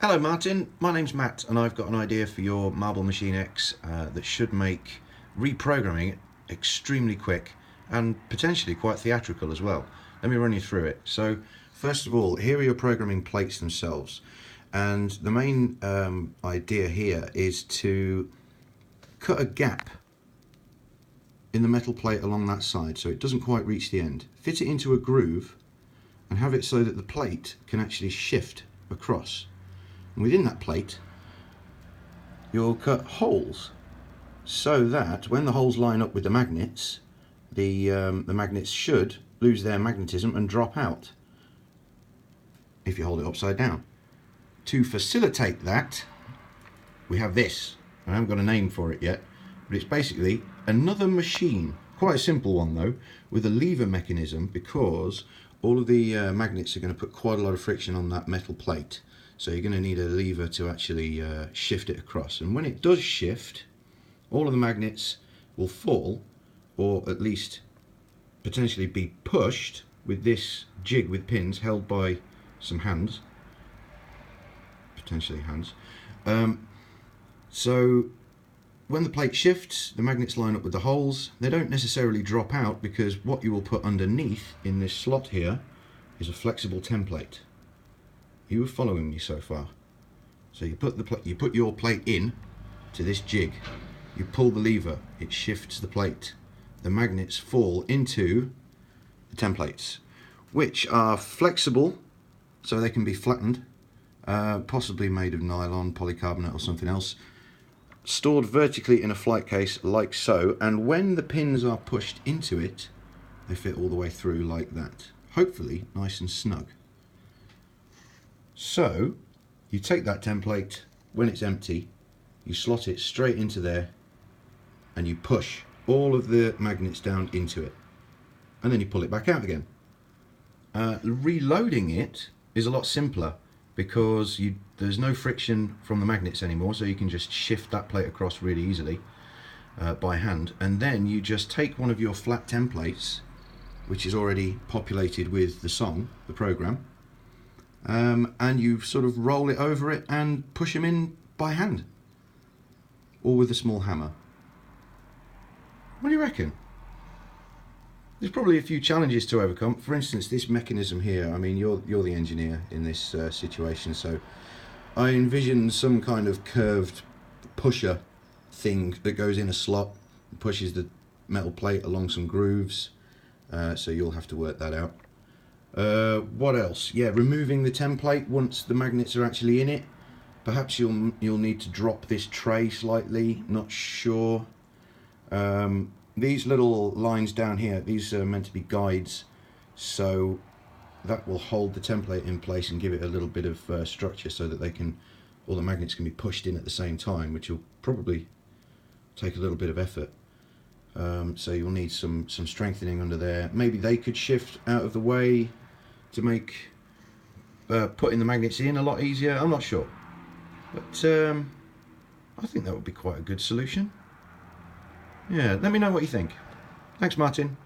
Hello Martin, my name's Matt and I've got an idea for your Marble Machine X that should make reprogramming extremely quick and potentially quite theatrical as well. Let me run you through it. So first of all, here are your programming plates themselves, and the main idea here is to cut a gap in the metal plate along that side so it doesn't quite reach the end. Fit it into a groove and have it so that the plate can actually shift across. And within that plate you'll cut holes so that when the holes line up with the magnets, the magnets should lose their magnetism and drop out if you hold it upside down. To facilitate that, we have this. I haven't got a name for it yet, but it's basically another machine, quite a simple one though, with a lever mechanism, because all of the magnets are going to put quite a lot of friction on that metal plate. So you're going to need a lever to actually shift it across. And when it does shift, all of the magnets will fall, or at least potentially be pushed with this jig with pins held by some hands, potentially hands. So when the plate shifts, the magnets line up with the holes. They don't necessarily drop out, because what you will put underneath in this slot here is a flexible template. You were following me so far? So you put your plate in to this jig, you pull the lever, it shifts the plate. The magnets fall into the templates, which are flexible, so they can be flattened, possibly made of nylon, polycarbonate or something else, stored vertically in a flight case like so, and when the pins are pushed into it, they fit all the way through like that, hopefully nice and snug. So you take that template when it's empty, you slot it straight into there and you push all of the magnets down into it, and then you pull it back out again. Reloading it is a lot simpler, because there's no friction from the magnets anymore, so you can just shift that plate across really easily by hand, and then you just take one of your flat templates which is already populated with the song, the program, and you sort of roll it over it and push them in by hand, or with a small hammer. What do you reckon? There's probably a few challenges to overcome. For instance, this mechanism here, I mean, you're the engineer in this situation, so I envision some kind of curved pusher thing that goes in a slot and pushes the metal plate along some grooves, so you'll have to work that out. What else? Yeah, removing the template once the magnets are actually in it. Perhaps you'll need to drop this tray slightly, not sure. These little lines down here, these are meant to be guides, so that will hold the template in place and give it a little bit of structure, so that all the magnets can be pushed in at the same time, which will probably take a little bit of effort. So you'll need some strengthening under there. Maybe they could shift out of the way to make putting the magnets in a lot easier. I'm not sure, but I think that would be quite a good solution. Yeah, let me know what you think. Thanks, Martin.